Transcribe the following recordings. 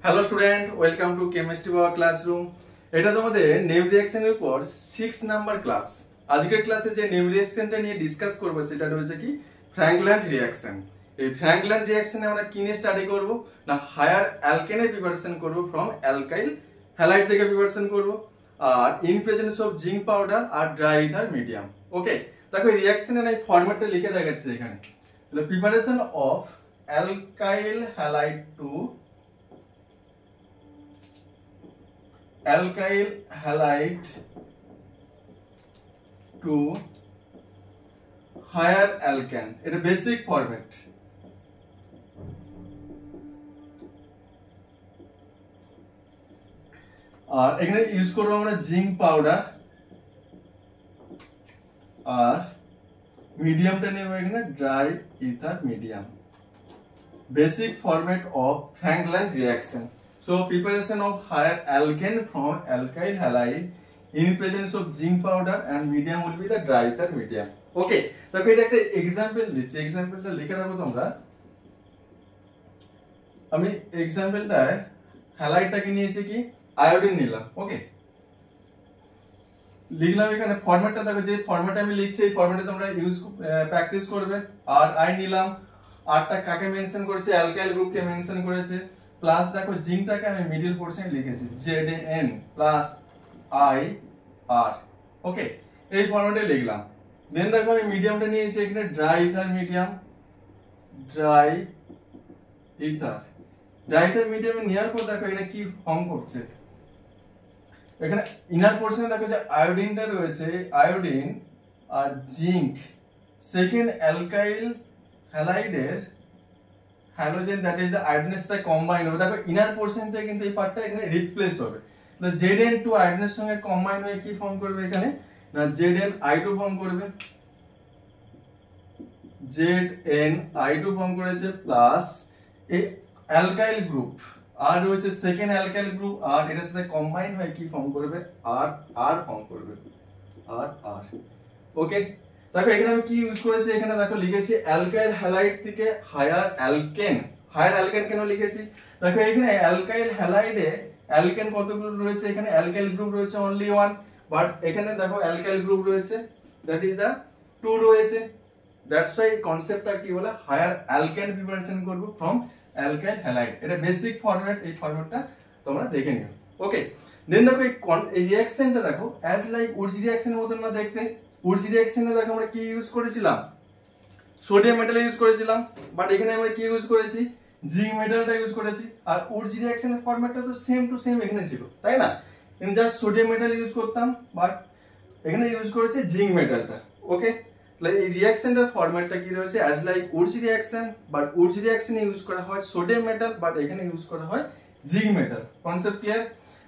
Hello student, welcome to chemistry power classroom. এটা তোমাদের name রিঅ্যাকশনের উপর 6 নাম্বার ক্লাস। আজকের ক্লাসে যে নেম রিঅ্যাকশনটা নিয়ে ডিসকাস করব সেটা হচ্ছে কি ফ্র্যাঙ্কল্যান্ড রিঅ্যাকশন। এই ফ্র্যাঙ্কল্যান্ড রিঅ্যাকশনে আমরা কি নিয়ে স্টাডি করব না হায়ার অ্যালকেনের প্রিপারেশন করব ফ্রম অ্যালকাইল হ্যালাইড থেকে প্রিপারেশন করব আর in presence of zinc powder আর ড্রাই ইথার মিডিয়াম। ওকে, দেখো রিঅ্যাকশনের এই ফরম্যাটটা লিখে দেখাচ্ছি এখানে। তাহলে preparation of alkyl halide to alkyl halide to higher alkane, এটা বেসিক ফরম্যাট। আর এখানে ইউজ করব আমরা জিঙ্ক পাউডার আর মিডিয়ামটা নেব এখানে dry ether medium. Basic format of Frankland reaction. So preparation of higher alkane from alkyl halide in presence of zinc powder and medium will be the dry ether medium. Okay, তারপর এটা একটা example দিচ্ছি, एग्जांपलটা লিখে রাখো তোমরা। আমি एग्जांपलটায় হ্যালাইডটাকে নিয়েছি কি আয়োডিন নিলাম। ওকে, লিখলাম এখানে ফরম্যাটটা দেখো, যে ফরম্যাটে আমি লিখছি এই ফরম্যাটে তোমরা ইউজ প্র্যাকটিস করবে। আর আই নিলাম, আরটা কাকে মেনশন করেছে অ্যালকাইল গ্রুপকে মেনশন করেছে, প্লাস দেখো জিঙ্কটাকে আমি মিডল পোরশনে লিখেছি ZN প্লাস IR। ওকে, এই ফরম্যাটে লিখলাম। দেন দেখো আমি মিডিয়ামটা নিয়েছি এখানে dry ether medium, dry ether মিডিয়ামে নেওয়ার পর দেখো এখানে কি ফর্ম করছে। এখানে ইনার পোরশনে দেখো যে আয়োডিনটা রয়েছে, আয়োডিন আর জিঙ্ক সেকেন্ড অ্যালকাইল হ্যালাইডের হ্যালোজেন দ্যাট ইজ দ্য আয়োডিনের সাথে কম্বাইন হবে। দেখো ইনার পোরশন থেকে কিন্তু এই পার্টটা এখানে রিপ্লেস হবে। তাহলে Zn2 আয়োডিনের সঙ্গে কম্বাইন হয়ে কি ফর্ম করবে এখানে না ZnI2 ফর্ম করবে, ZnI2 ফর্ম করেছে প্লাস এই অ্যালকাইল গ্রুপ আর রয়েছে সেকেন্ড অ্যালকাইল গ্রুপ আর এটার সাথে কম্বাইন হয়ে কি ফর্ম করবে আর ফর্ম করবে আর। ওকে, দেখো এখানে আমি কি ইউজ করেছি, এখানে দেখো লিখেছি অ্যালকাইল হ্যালাইড থেকে হায়ার অ্যালকেন। হায়ার অ্যালকেন কেন লিখেছি, দেখো এখানে অ্যালকাইল হ্যালাইডে অ্যালকেন কতগুলো রয়েছে, এখানে অ্যালকাইল গ্রুপ রয়েছে অনলি 1, বাট এখানে দেখো অ্যালকাইল গ্রুপ রয়েছে দ্যাট ইজ দা 2 রয়েছে। দ্যাটস ওয়াই কনসেপ্টটা কি বলে হায়ার অ্যালকেন প্রিপারেশন করব ফ্রম অ্যালকাইল হ্যালাইড। এটা বেসিক ফরম্যাট, এই ফরম্যাটটা তোমরা দেখে নিও। ওকে, দেন দেখো এই রিঅ্যাকশনটা দেখো অ্যাজ লাইক উডস রিঅ্যাকশনের মতন না দেখতে। উডস রিঅ্যাকশনে দেখো আমরা কি ইউজ করেছিলাম, সোডিয়াম মেটাল ইউজ করেছিলাম, বাট এখানে আমরা কি ইউজ করেছি জিঙ্ক মেটালটা ইউজ করেছি। আর উডস রিঅ্যাকশনের ফরম্যাটটা তো সেম টু সেম এখানে ছিল, তাই না? এখানে জাস্ট সোডিয়াম মেটাল ইউজ করতাম, বাট এখানে ইউজ করেছে জিঙ্ক মেটালটা। ওকে, তাহলে এই রিঅ্যাকশনটার ফরম্যাটটা কি রয়েছে as like Wurtz reaction, but Wurtz রিঅ্যাকশনে ইউজ করা হয় সোডিয়াম মেটাল, বাট এখানে ইউজ করা হয় zinc metal. Concept clear?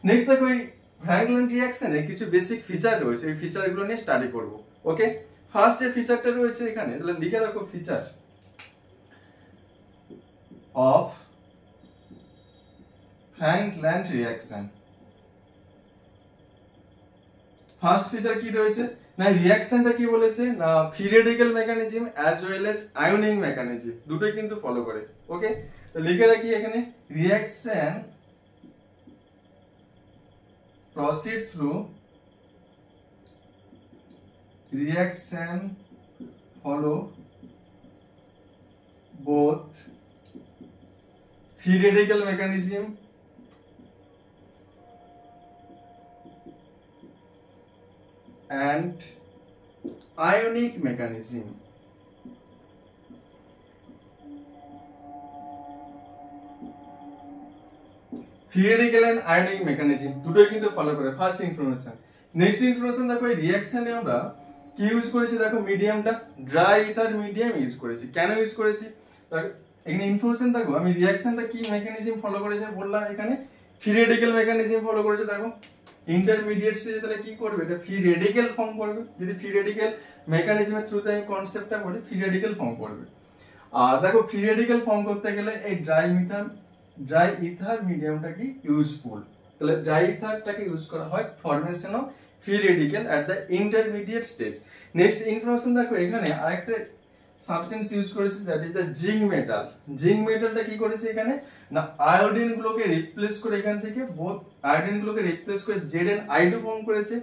Next দেখো এই ফ্র্যাঙ্কল্যান্ড রিঅ্যাকশনে কিছু বেসিক ফিচার রয়েছে, এই ফিচারগুলো নিয়ে স্টাডি করব। ওকে, ফার্স্ট যে ফিচারটা রয়েছে এখানে, তাহলে লিখে রাখো feature of Frankland reaction. First feature কি রয়েছে না রিঅ্যাকশনটা কি বলেছে না free radical mechanism as well as ionic mechanism দুটোই কিন্তু ফলো করে। ওকে, তো লিখে রাখি এখানে reaction proceed through reaction follow both free radical mechanism and ionic mechanism. Free radical and ionic mechanism দুটোই কিন্তু ফলো করে। First information. নেক্সট ইনফরমেশন দেখো এই রিঅ্যাকশনে আমরা কি ইউজ করেছি, দেখো মিডিয়ামটা ড্রাই ইথার মিডিয়াম ইউজ করেছি। কেন ইউজ করেছি এখানে ইনফরমেশন দেখো, আমি রিঅ্যাকশনটা কি মেকানিজম ফলো করেছে বললাম, এখানে ফ্রি রেডিক্যাল মেকানিজম ফলো করেছে। দেখো ইন্টারমিডিয়েট স্টেজে তাহলে কি করবে, এটা ফ্রি রেডিক্যাল ফর্ম করবে। যদি ফ্রি রেডিক্যাল মেকানিজমের থ্রুতে আমি কনসেপ্টটা বলি, ফ্রি রেডিক্যাল ফর্ম করবে। আর দেখো ফ্রি রেডিক্যাল ফর্ম করতে গেলে এই ড্রাই ইথার মিডিয়ামটা কি ইউজফুল। তাহলে ড্রাই ইথারটাকে ইউজ করা হয় formation of free radical at the intermediate stage. Next information দেখো এখানে আরেকটা সাবস্টেন্স ইউজ করেছি, that is the zinc metal. Zinc মেটালটা কি করেছে এখানে না আয়োডিন গুলোকে রিপ্লেস করে এখান থেকে বোথ আয়োডিন গুলোকে রিপ্লেস করে Zn2 ফর্ম করেছে।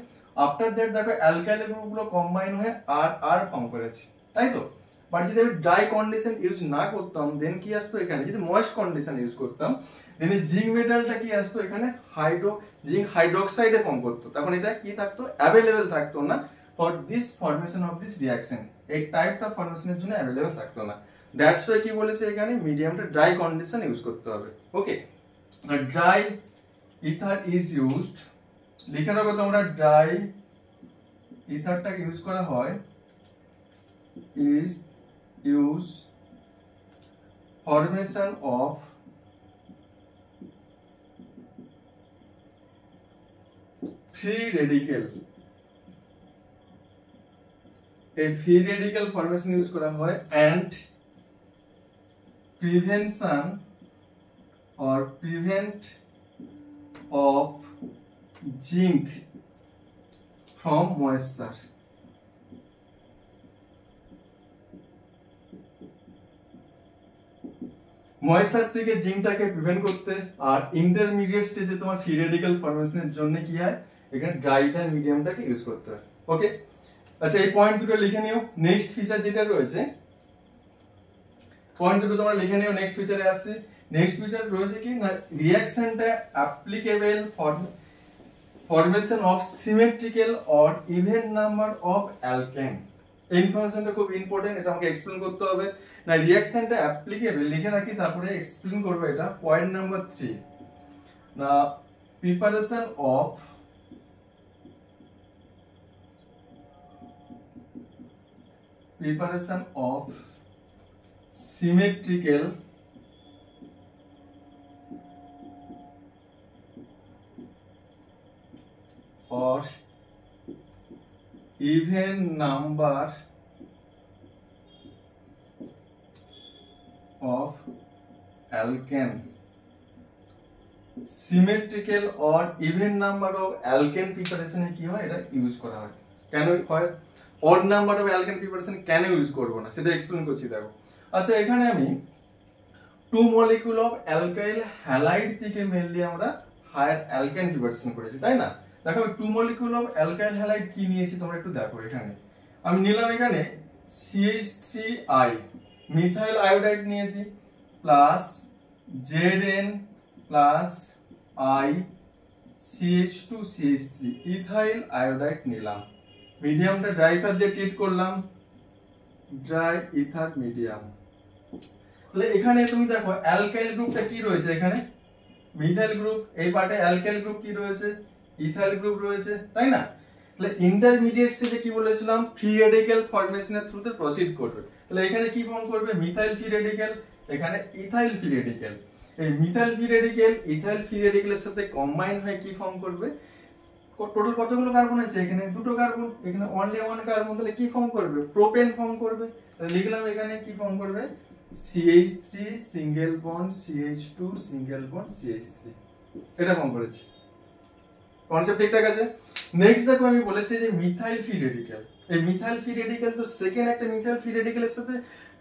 আফটার দ্যাট দেখো অ্যালকাইল গ্রুপ গুলো কম্বাইন হয়ে আর ফর্ম করেছে, তাই তো। বাট যদি আমি ড্রাই কন্ডিশন ইউজ না করতাম দেন কি আসতো এখানে, যদি ময়েস্ট কন্ডিশন ইউজ করতাম দেন এই জিঙ্ক মেটালটা কি আসতো এখানে জিঙ্ক হাইড্রোক্সাইডে ফর্ম করতো, তখন এটা কি থাকতো অ্যাভেলেবেল থাকতো না for this formation of this reaction, এই টাইপটা ফরমেশনের জন্য অ্যাভেলেবেল থাকতো না। দ্যাটস ওয়াই কি বলেছে এখানে মিডিয়ামটা ড্রাই কন্ডিশন ইউজ করতে হবে। ওকে, ড্রাই ইথার ইজ ইউজড, লিখে রাখো তোমরা, ড্রাই ইথারটাকে ইউজ করা হয় is use formation of free radical, a free radical formation use করা হয় and prevention or prevent of zinc from moisture। Moisture থেকে জিঙ্কটাকে প্রিভেন্ট করতে, আর ইন্টারমিডিয়েট স্টেজে তোমার ফ্রি রেডিক্যাল ফরমেশনের জন্য কি হয় এখানে ড্রাই ইথার মিডিয়ামটাকে ইউজ করতে হয়। ওকে, আচ্ছা এই পয়েন্ট দুটো লিখে নিও। নেক্সট ফিচার যেটা রয়েছে, পয়েন্ট দুটো তোমরা লিখে নিও, নেক্সট ফিচারে আসছে। নেক্সট ফিচার রয়েছে কি না রিঅ্যাকশনটা applicable formation of symmetrical or even number of alkane. এই ইনফরমেশনটা খুব ইম্পর্টেন্ট, এটা আমাকে এক্সপ্লেন করতে হবে না। রিঅ্যাকশনটা অ্যাপ্লিকেবল লিখে রাখি, তারপরে এক্সপ্লেন করব এটা। পয়েন্ট নাম্বার 3 না preparation of symmetrical or even number of alkane, symmetrical or even number of alkane preparation এ কি হয় এটা ইউজ করা হয়। কেন হয় odd number of alkane preparation কেন ইউজ করব না সেটা এক্সপ্লেন করছি, দেখো। আচ্ছা এখানে আমি 2 molecule of alkyl halide থেকে মেইনলি আমরা হায়ার অ্যালকেন প্রিপারেশন করেছি, তাই না। দেখো 2 molecule of alkyl halide কি নিয়েছি তোমরা একটু দেখো। এখানে আমি নিলাম এখানে CH3I মিথাইল আয়োডাইড নিয়েছি plus Zn plus I CH2CH3 ethyl iodide নিলাম। মিডিয়ামটা ড্রাই ইথার দিয়ে ট্রিট করলাম, ড্রাই ইথার মিডিয়াম। তাহলে এখানে তুমি দেখো অ্যালকাইল গ্রুপটা কি রয়েছে, এখানে মিথাইল গ্রুপ, এই পার্টে অ্যালকাইল গ্রুপ কি রয়েছে, ইথাইল গ্রুপ রয়েছে, তাই না। তাহলে ইন্টারমিডিয়েট স্টেজে কি বলেছিলাম ফ্রি রেডিক্যাল ফরমেশনের থ্রুতে প্রসিড করবে। তাহলে এখানে কি ফর্ম করবে মিথাইল ফ্রি রেডিক্যাল, এখানে ইথাইল ফ্রি রেডিক্যাল। এই methyl free radical ethyl free রেডিক্যালের সাথে কম্বাইন হয়ে কি ফর্ম করবে, টোটাল কতগুলো কার্বন আছে এখানে দুটো কার্বন, এখানে অনলি ওয়ান কার্বন, তাহলে কি ফর্ম করবে প্রোপেন ফর্ম করবে। তাহলে লিখলাম এখানে কি ফর্ম করবে CH3 single bond CH2 single bond CH3, এটা ফর্ম করেছি। কনসেপ্ট ঠিকঠাক আছে। নেক্সট দেখো আমি বলেছি যে মিথাইল ফ্রি রেডিক্যাল, এই মিথাইল ফ্রি রেডিক্যাল তো সেকেন্ড একটা মিথাইল ফ্রি রেডিক্যালের সাথে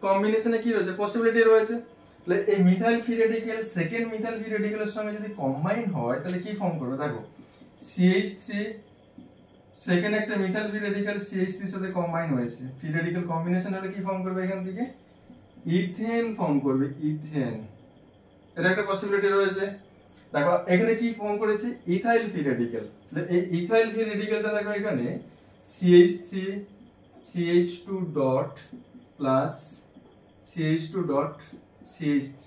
কম্বিনেশনে কি রয়েছে পসিবিলিটি রয়েছে। তাহলে এই methyl free radical second methyl free রেডিক্যালের সঙ্গে যদি কম্বাইন হয় তাহলে কি ফর্ম করবে, দেখো CH3 সেকেন্ড একটা মিথাইল ফ্রি রেডিক্যাল CH3 এর সাথে কম্বাইন হয়েছে, ফ্রি রেডিক্যাল কম্বিনেশন হলে কি ফর্ম করবে এখান থেকে ইথেন ফর্ম করবে, ইথেন, এটা একটা পসিবিলিটি রয়েছে। দেখো এখানে কি ফর্ম করেছে ইথাইল ফ্রি রেডিক্যাল, তাহলে এই ইথাইল ফ্রি রেডিক্যালটা দেখো এখানে CH3 CH2 dot plus CH2 dot CH3,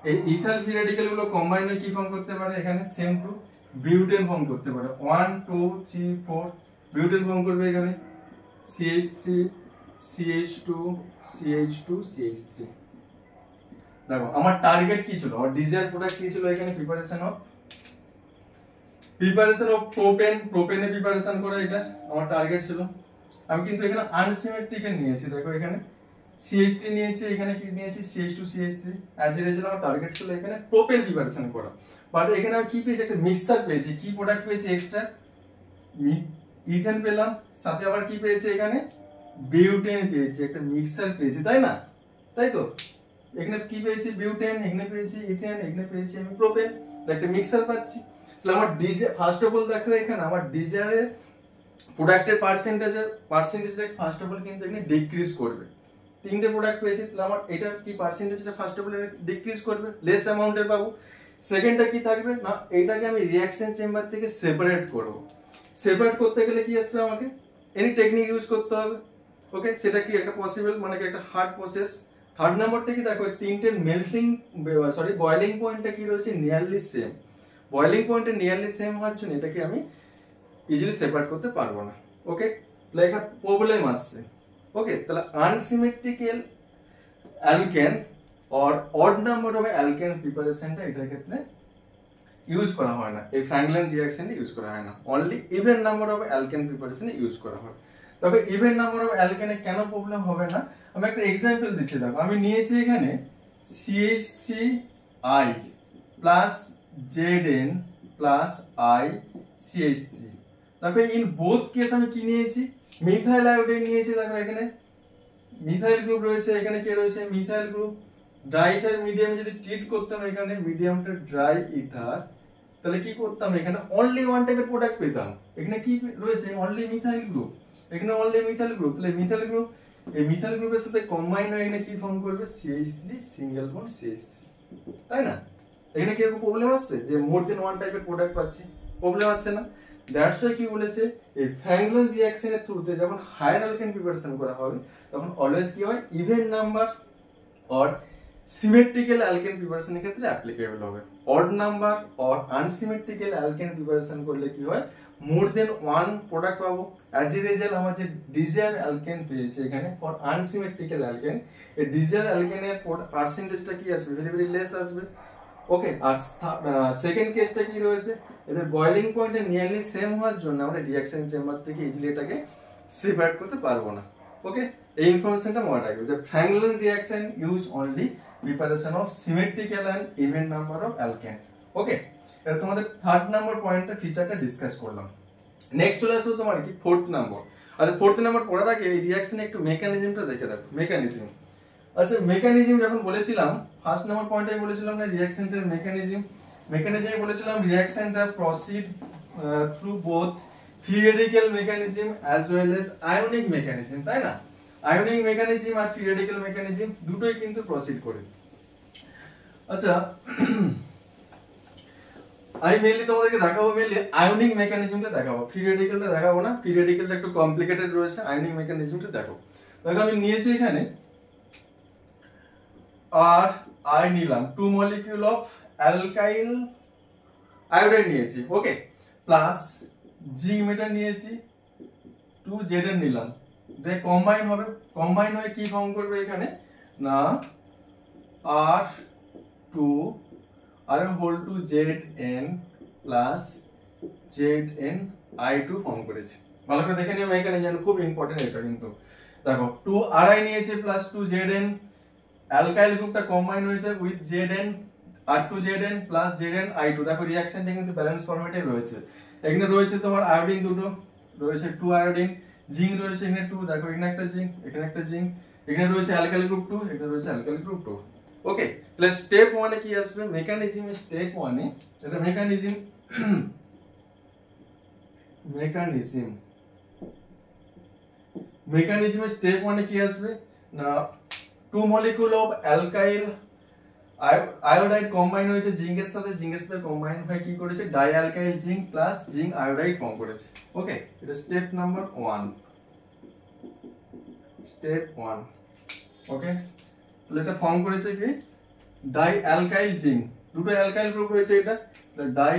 এই ইথাইল ফ্রি রেডিক্যাল গুলো কম্বাইন হয়ে কি ফর্ম করতে পারে এখানে সেম টু বিউটেন ফর্ম করতে পারে, 1 2 3 4 বিউটেন ফর্ম করবে এখানে CH3 CH2 CH2 CH3। দেখো আমার টার্গেট কি ছিল, আর ডিজায়ার প্রোডাক্ট কি ছিল এখানে প্রিপারেশন অফ প্রোপেনে প্রিপারেশন করা, এটা আমার টার্গেট ছিল। আমি কিন্তু এখানে আনসিমেট্রিক্যাল নিয়েছি, দেখো এখানে CH3 নিয়েছি, এখানে কি নিয়েছি CH2 CH3, as a result আমার টার্গেট ছিল এখানে প্রোপেন প্রিপারেশন করা। বাট এখানে আমি কি পেয়েছি একটা মিক্সচার পেয়েছি, কি প্রোডাক্ট পেয়েছি এক্সট্রা ইথেন পেলাম, সাথে আবার কি পেয়েছি এখানে বিউটেন পেয়েছি, একটা মিক্সার পেয়েছি, তাই না? তাই তো, এখানে কি পেয়েছি? বিউটেন, এখানে পেয়েছি ইথেন, এখানে পেয়েছি আমি প্রোপেন, একটা মিক্সার পাচ্ছি। তাহলে আমার ডিজে ফার্স্ট অফ অল দেখো এখানে আমার ডিজারের প্রোডাক্টের পার্সেন্টেজটা ফার্স্ট অফ অল কিন্তু এখানে ডিক্রিজ করবে। তিনটে প্রোডাক্ট পেয়েছি, তাহলে আমার এটার কি পার্সেন্টেজটা ফার্স্ট অফ অল ডিক্রিজ করবে, লেস অ্যামাউন্টের পাবো। সেকেন্ডটা কি থাকবে না, এটাকে আমি রিঅ্যাকশন চেম্বার থেকে সেপারেট করব। সেপারেট করতে গেলে কি আসবে, আমাকে এনি টেকনিক ইউজ করতে হবে। ওকে, সেটা কি একটা পসিবল, মানে কি একটা হার্ড প্রসেস। থার্ড নাম্বারটা কি দেখো, তিনটে মেল্টিং বয়লিং পয়েন্টটা কি রয়েছে, নিয়ারলি সেম। বয়লিং পয়েন্টে নিয়ারলি সেম হওয়ার জন্য এটাকে আমি ইজিলি সেপারেট করতে পারবো না। ওকে, তাহলে একটা প্রবলেম আসছে। ওকে, তাহলে unsymmetrical alkane or odd number of alkane প্রিপারেশনটা এটার ক্ষেত্রে ইউজ করা হয় না, এই ফ্র্যাঙ্কলিন রিঅ্যাকশনে ইউজ করা হয় না, only even number of alkane প্রিপারেশনে ইউজ করা হয়। তবে ইভেন নাম্বার অফ অ্যালকেনে কেন প্রবলেম হবে না, আমি একটা এক্সাম্পল দিচ্ছি। দেখো আমি নিয়েছি এখানে CH3I plus ZN plus I CH3। দেখো ইন বোথ কেস আমি কি নিয়েছি, মিথাইল আয়োডাইড নিয়েছি। দেখো এখানে মিথাইল গ্রুপ রয়েছে, এখানে কে রয়েছে, মিথাইল গ্রুপ। ড্রাই ইথার মিডিয়ামে যদি ট্রিট করতাম এখানে মিডিয়ামটা ড্রাই ইথার, তাহলে কি করতাম, এখানে অনলি ওয়ান টাইপের প্রোডাক্ট পেতাম। এখানে কি রয়েছে, অনলি মিথাইল গ্রুপ, এখানে অনলি মিথাইল গ্রুপ। তাহলে মিথাইল গ্রুপ, এই মিথাইল গ্রুপের সাথে কম্বাইন হয়ে এখানে কি ফর্ম করবে, CH3 সিঙ্গেল বন্ড CH3, তাই না? এখানে কি এরকম প্রবলেম আসছে যে মোর দেন ওয়ান টাইপের প্রোডাক্ট পাচ্ছি? প্রবলেম আসছে না। দ্যাটস ওয়াই কি বলেছে, এই ফ্র্যাঙ্কলিন রিঅ্যাকশনের থ্রুতে যখন হায়ার অ্যালকেন প্রিপারেশন করা হবে তখন অলওয়েজ কি হয়, even number or symmetrical alkane প্রিপারেশনের ক্ষেত্রে অ্যাপ্লিকেবল হবে। Odd number or unsymmetrical alkane preparation করলে কি হয়, মোর দেন ওয়ান প্রোডাক্ট পাবো। অ্যাজ এ রেজাল্ট আমার যে ডিজায়ার অ্যালকেন পেয়েছে এখানে ফর আনসিমেট্রিক্যাল অ্যালকেন, এই ডিজায়ার অ্যালকেনের পার্সেন্টেজটা কি আসবে, ভেরি ভেরি লেস আসবে। ওকে, আর সেকেন্ড কেসটা কি রয়েছে, এদের বয়লিং পয়েন্টে নিয়ারলি সেম হওয়ার জন্য আমরা রিঅ্যাকশন চেম্বার থেকে ইজিলি এটাকে সেপারেট করতে পারবো না। ওকে, এই ইনফরমেশনটা মনে রাখবে যে Franklin reaction use only preparation of symmetrical and even number of alkane. Okay, এটা তোমাদের থার্ড নাম্বার পয়েন্টটা ফিচারটা ডিসকাস করলাম। নেক্সট চলে আসো তোমার কি ফোর্থ নাম্বার। আচ্ছা, ফোর্থ নাম্বার পড়ার আগে এই রিঅ্যাকশনে একটু মেকানিজমটা দেখে রাখো। মেকানিজম, আচ্ছা মেকানিজম যখন বলেছিলাম ফার্স্ট নাম্বার পয়েন্টে বলেছিলাম না রিঅ্যাকশনটার মেকানিজমে বলেছিলাম রিঅ্যাকশনটা proceed through both theoretical mechanism as well as ionic mechanism, তাই না? আয়নিক মেকানিজম আর থিওরিটিক্যাল মেকানিজম দুটোই কিন্তু প্রসিড করে। আচ্ছা, আমি মেইনলি তোমাদেরকে দেখাবো মেইনলি আয়নিক মেকানিজমটা দেখাবো, থিওরিটিক্যালটা দেখাবো না। থিওরিটিক্যালটা একটু কমপ্লিকেটেড রয়েছে, আয়নিক মেকানিজমটা দেখো। দেখো আমি নিয়েছি এখানে আর আই নিলাম 2 মলিকিউল অফ অ্যালকাইল আয়োডাইড নিয়েছি। ওকে, প্লাস জিঙ্ক মেটাল নিয়েছি 2 Zn নিলাম, দে কম্বাইন হবে। কম্বাইন হয়ে কি ফর্ম করবে এখানে না R2 আর whole two Zn plus ZnI2 form করেছে। ভালো করে দেখে নিও মেকানিজম, খুব ইম্পর্টেন্ট এটা কিন্তু। দেখো 2 Ri নিয়েছে প্লাস 2 Zn, অ্যালকাইল গ্রুপটা কম্বাইন হয়েছে উইথ Zn আর 2 Zn প্লাস Zni2। দেখো রিঅ্যাকশনটা কিন্তু ব্যালেন্স ফরম্যাটে রয়েছে। এখানে রয়েছে তোমার আয়োডিন দুটো, রয়েছে 2 আয়োডিন, জিঙ্ক রয়েছে এখানে 2, দেখো এখানে একটা জিঙ্ক, এখানে একটা জিঙ্ক, এখানে রয়েছে অ্যালকাইল গ্রুপ 2, এখানে রয়েছে অ্যালকাইল গ্রুপ 2। ওকে, তাহলে স্টেপ 1 এ কি আসবে, মেকানিজমে স্টেপ 1 এ এটা মেকানিজমে স্টেপ 1 এ কি আসবে না 2 molecule of alkyl iodide combine হয়েছে জিঙ্কের সাথে কম্বাইন হয়ে কি করেছে di alkyl zinc plus zinc iodide form করেছে। ওকে, এটা স্টেপ নাম্বার 1, স্টেপ 1। ওকে, তাহলে এটা ফর্ম করেছে কি ডাই অ্যালকাইল জিঙ্ক, দুটো অ্যালকাইল গ্রুপ রয়েছে, এটা ডাই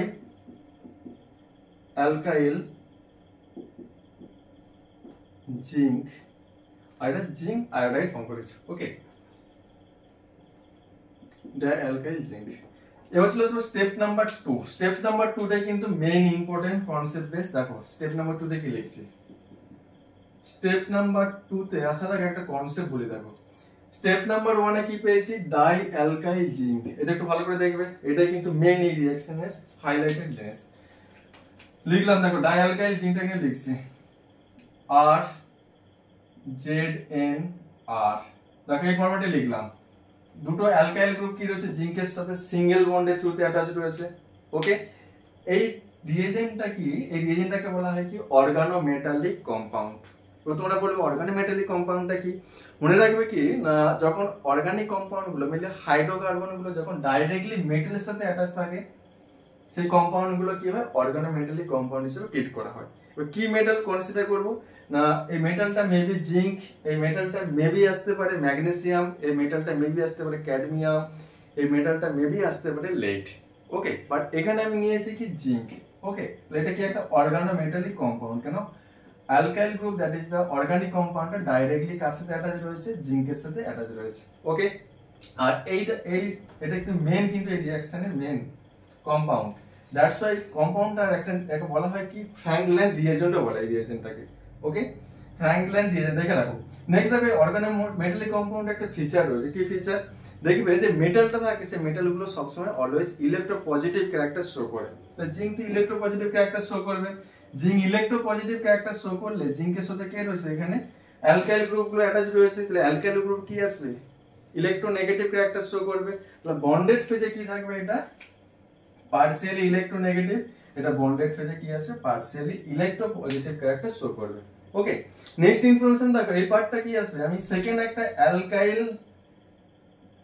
অ্যালকাইল জিঙ্ক আর এটা জিঙ্ক আয়োডাইড ফর্ম করেছে। ওকে, ডাইঅ্যালকাইল জিঙ্ক। এবার চলে আসবো স্টেপ নাম্বার 2। স্টেপ নাম্বার 2 টাই কিন্তু মেইন ইম্পর্টেন্ট কনসেপ্ট বেস। দেখো স্টেপ নাম্বার 2 তে কি লিখছি, স্টেপ নাম্বার 2 তে আসার আগে একটা কনসেপ্ট বলি। দেখো স্টেপ নাম্বার 1 এ কি পেয়েছি ডাইঅ্যালকাইল জিঙ্ক, এটা একটু ভালো করে দেখবে, এটাই কিন্তু মেইন এই রিঅ্যাকশনের হাইলাইটেড জিনিস। লিখলাম দেখো ডাইঅ্যালকাইল জিঙ্কটাকে লিখছি আর ZN R। দেখো এই ফরম্যাটে লিখলাম। দুটো অ্যালকাইল গ্রুপ কি রয়েছে জিঙ্কের সাথে সিঙ্গেল বন্ডের থ্রুতে অ্যাটাচ রয়েছে। ওকে, এই রিএজেন্টটা কি, এই রিএজেন্টটাকে বলা হয় কি অর্গানোমেটালিক কম্পাউন্ড। তো তোমরা বলবে অর্গানোমেটালিক কম্পাউন্ডটা কি? মনে রাখবে কি না, যখন অর্গানিক কম্পাউন্ড গুলো মিলে হাইড্রোকার্বন গুলো যখন ডাইরেক্টলি মেটালের সাথে অ্যাটাচ থাকে, সেই কম্পাউন্ড গুলো কি হয় অর্গানোমেটালিক কম্পাউন্ড হিসেবে ট্রিট করা হয়। এবার কি মেটাল কনসিডার করব না, এই মেটালটা মেবি জিঙ্ক, এই মেটালটা মেবি আসতে পারে ম্যাগনেসিয়াম, এই মেটালটা মেবি আসতে পারে ক্যাডমিয়াম, এই মেটালটা মেবি আসতে পারে লেড। ওকে, বাট এখানে আমি নিয়েছি কি জিঙ্ক। ওকে, এটা কি একটা অর্গানোমেটালিক কম্পাউন্ড, কেন alkyl group that is the organic কম্পাউন্ডটা ডাইরেক্টলি কার সাথে অ্যাটাচ রয়েছে জিঙ্কের সাথে অ্যাটাচ রয়েছে। ওকে, আর এটা একটু মেন, কিন্তু এই রিঅ্যাকশনের মেন কম্পাউন্ড, দ্যাটস ওয়াই কম্পাউন্ডটার একটা বলা হয় কি ফ্র্যাঙ্কল্যান্ড রিএজেন্টও বলে এই রিএজেন্টটাকে। ওকে, ফ্র্যাঙ্কল্যান্ড রিএজেন্ট দেখে রাখো। নেক্সট দেখো অর্গানোমেটালিক কম্পাউন্ড একটা ফিচার রয়েছে, কি ফিচার দেখবে যে মেটালটা থাকে সেই মেটালগুলো সবসময় অলওয়েজ ইলেকট্রোপজিটিভ ক্যারেক্টার শো করে। জিঙ্ক তো ইলেকট্রোপজিটিভ ক্যারেক্টার শো করবে, জিঙ্ক ইলেকট্রোপজিটিভ ক্যারেক্টার শো করলে জিঙ্কের সাথে কে রয়েছে এখানে অ্যালকাইল গ্রুপগুলো অ্যাটাচ রয়েছে, তাহলে অ্যালকাইল গ্রুপ কি আসবে ইলেকট্রোনেগেটিভ ক্যারেক্টার শো করবে। তাহলে বন্ডেড ফেজে কি থাকবে এটা পার্সিয়ালি ইলেকট্রোনেগেটিভ, এটা বন্ডেড ফেজে কি আসবে পার্সিয়ালি ইলেকট্রোপজিটিভ ক্যারেক্টার শো করবে। ওকে, নেক্সট ইনফরমেশন দেখো এই পার্টটা কি আসবে, আমি সেকেন্ড একটা অ্যালকাইল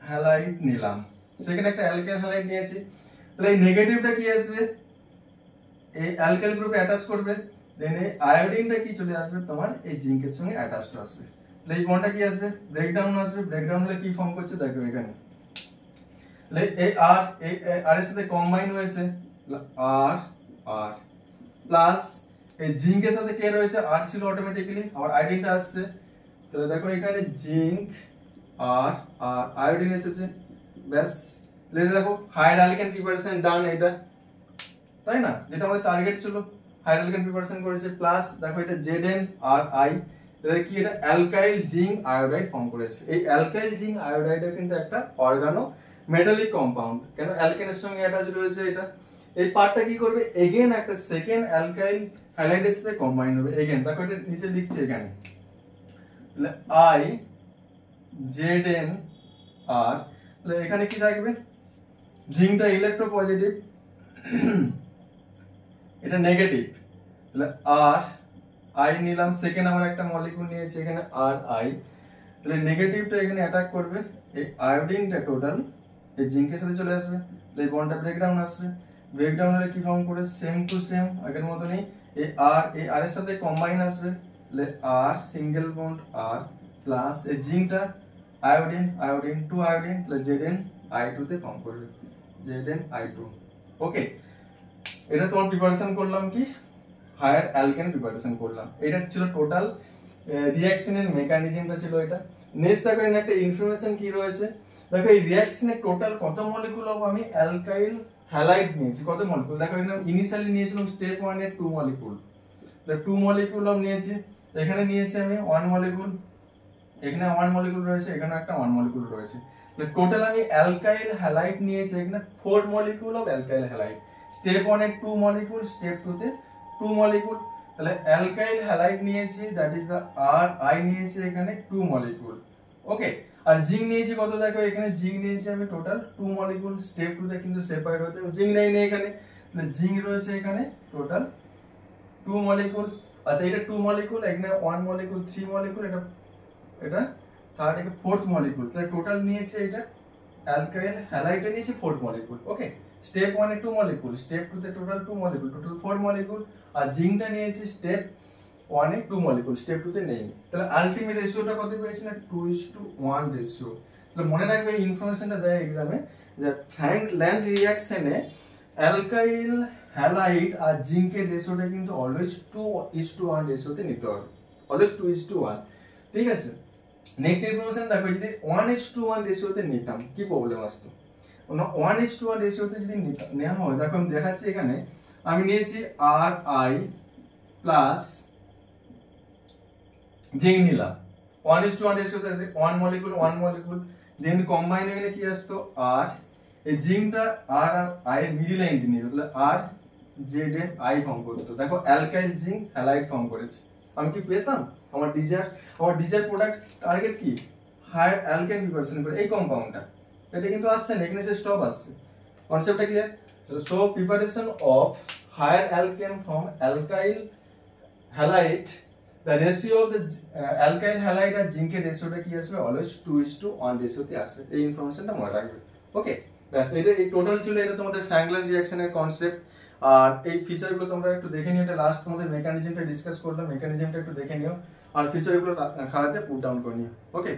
হ্যালাইড নিলাম, সেকেন্ড একটা অ্যালকাইল হ্যালাইড নিয়েছি, তাহলে এই নেগেটিভটা কি আসবে এই অ্যালকাইল গ্রুপে অ্যাটাচ করবে, দেন এই আয়োডিনটা কি চলে আসবে তোমার এই জিঙ্কের সঙ্গে অ্যাটাচড আসবে, তাহলে এই বন্ডটা কি আসবে ব্রেকডাউন আসবে। ব্রেকডাউন হলে কি ফর্ম করছে দেখো এখানে, তাহলে এই আর এর সাথে কম্বাইন হয়েছে আর আর প্লাস এই জিঙ্কের সাথে কে রয়েছে আর ছিল অটোমেটিক্যালি, আর আয়োডিনটা আসছে, তাহলে দেখো এখানে জিঙ্ক আর আর আয়োডিন এসেছে, ব্যাস। তাহলে দেখো হায়ার অ্যালকেন প্রিপারেশন ডান, এটা তাই না, যেটা আমাদের টার্গেট ছিল হায়ার অ্যালকেন প্রিপারেশন করেছে, প্লাস দেখো এটা Zn আর I, তাহলে কি এটা অ্যালকাইল জিঙ্ক আয়োডাইড ফর্ম করেছে। এই অ্যালকাইল জিঙ্ক আয়োডাইডটা কিন্তু একটা অর্গানোমেটালিক কম্পাউন্ড, কেন অ্যালকেনের সঙ্গে অ্যাটাচ রয়েছে এটা। এই পার্টটা কি করবে এগেইন একটা সেকেন্ড অ্যালকাইল হ্যালাইডের সাথে কম্বাইন হবে এগেইন, দেখো এটা নিচে লিখছি এখানে, তাহলে I Zn আর, তাহলে এখানে কি থাকবে জিঙ্কটা ইলেকট্রোপজিটিভ এটা নেগেটিভ, তাহলে আর আই নিলাম, সেকেন্ড আমার একটা মলিকিউল নিয়েছি এখানে আর আই, তাহলে নেগেটিভটা এখানে অ্যাটাক করবে এই আয়োডিনটা টোটাল এই জিঙ্কের সাথে চলে আসবে, তাহলে এই বন্ডটা ব্রেকডাউন আসবে। ব্রেকডাউন হলে কি ফর্ম করে সেম টু সেম আগের মতনই, এই আর এর সাথে কম্বাইন আসবে, তাহলে আর সিঙ্গেল বন্ড আর প্লাস এই জিঙ্কটা আয়োডিন আয়োডিন টু আয়োডিন, তাহলে ZnI2 তে ফর্ম করবে ZnI2। ওকে, এটা তোমার প্রিপারেশন করলাম কি হায়ার অ্যালকেন প্রিপারেশন করলাম, এটা ছিল টোটাল রিঅ্যাকশনের মেকানিজমটা ছিল এটা। নেক্সট দেখো এখানে একটা ইনফরমেশন কি রয়েছে, দেখো এই রিঅ্যাকশনে টোটাল কত মলিকিউল অফ আমি অ্যালকাইল হ্যালাইড নিয়েছি, কত মলিকিউল দেখো এখানে ইনিশিয়ালি নিয়েছিলাম স্টেপ 1 এর 2 মলিকিউল, তাহলে 2 মলিকিউল অফ নিয়েছি, এখানে নিয়েছি আমি 1 মলিকিউল, এখানে 1 মলিকিউল রয়েছে, এখানে একটা 1 মলিকিউল রয়েছে, তাহলে টোটাল আমি অ্যালকাইল হ্যালাইড নিয়েছি এখানে 4 molecule of alkyl halide. Step 1 এ 2 মলিকিউল, স্টেপ 2 তে 2 মলিকিউল, তাহলে অ্যালকাইল হ্যালাইড নিয়েছি that is the R I নিয়েছি এখানে 2 মলিকিউল। ওকে, আর জিঙ্ক নিয়েছি কত দেখো এখানে জিঙ্ক নিয়েছি আমি টোটাল 2 মলিকিউল, স্টেপ 2 তে কিন্তু সেপারেট হতে জিঙ্ক নেই এখানে, তাহলে জিঙ্ক রয়েছে এখানে টোটাল 2 মলিকিউল। আচ্ছা এটা 2 মলিকিউল, এখানে 1 মলিকিউল 3 মলিকিউল, এটা থার্ড এটা 4th মলিকিউল, তাহলে টোটাল নিয়েছে এটা অ্যালকাইল হ্যালাইডে নিয়েছি 4th মলিকিউল। ওকে, স্টেপ 1 এ 2 মলিকিউল, স্টেপ 2 তে টোটাল 2 মলিকিউল, টোটাল 4 মলিকিউল, আর জিঙ্কটা নিয়েছি স্টেপ 1 এ 2 মলিকিউল, স্টেপ 2 তে নেই, তাহলে আলটিমেট রেশিওটা কত পেয়েছি না 2:1 রেশিও। তাহলে মনে রাখবে এই ইনফরমেশনটা দেয় एग्जाम এ যে ফ্র্যাঙ্কল্যান্ড রিঅ্যাকশনে অ্যালকাইল হ্যালাইড আর জিঙ্কের রেশিওটা কিন্তু অলওয়েজ 2:1 রেশিওতে নিতে হবে, অলওয়েজ 2:1। ঠিক আছে, নেক্সট ইনফরমেশন দেখো যদি 1:1 রেশিওতে নিতাম কি প্রবলেম আসতো, 1:1 রেশিওতে যদি নেওয়া হয় দেখো আমি দেখাচ্ছি এখানে, আমি নিয়েছি আর আই প্লাস জিঙ্ক নিলাম 1:1 রেশিওতে 1 মলিকিউল 1 মলিকিউল, দেন কম্বাইন হয়ে গেলে কি আসতো আর এই জিঙ্কটা আর আর আই এর মিডল লাইনটি নিয়ে, তাহলে আর ZnI ফর্ম করতো, দেখো অ্যালকাইল জিঙ্ক হ্যালাইড ফর্ম করেছে। আমি কি পেতাম? আমার ডিজায়ার প্রোডাক্ট টার্গেট কি? হায়ার অ্যালকেন প্রিপারেশন করে এই কম্পাউন্ডটা, এটা কিন্তু আসছে না, এখানে সে স্টপ আসছে। কনসেপ্টটা ক্লিয়ার? So preparation of higher alkane from alkyl halide, the ratio of the alkyl halide আর জিঙ্কের রেশিওটা কি আসবে? অলওয়েজ 2:1 রেশিওতে আসবে। এই ইনফরমেশনটা মনে রাখবে। ওকে, ব্যাস এটা এই টোটাল ছিল এটা তোমাদের ফ্র্যাঙ্কলাইন রিঅ্যাকশনের কনসেপ্ট। আর এই ফিচারগুলো তোমরা একটু দেখে নিও, এটা লাস্ট তোমাদের মেকানিজমটা ডিসকাস করলাম, মেকানিজমটা একটু দেখে নিও আর ফিচারগুলো খাতাতে পুট ডাউন করে নিও। ওকে।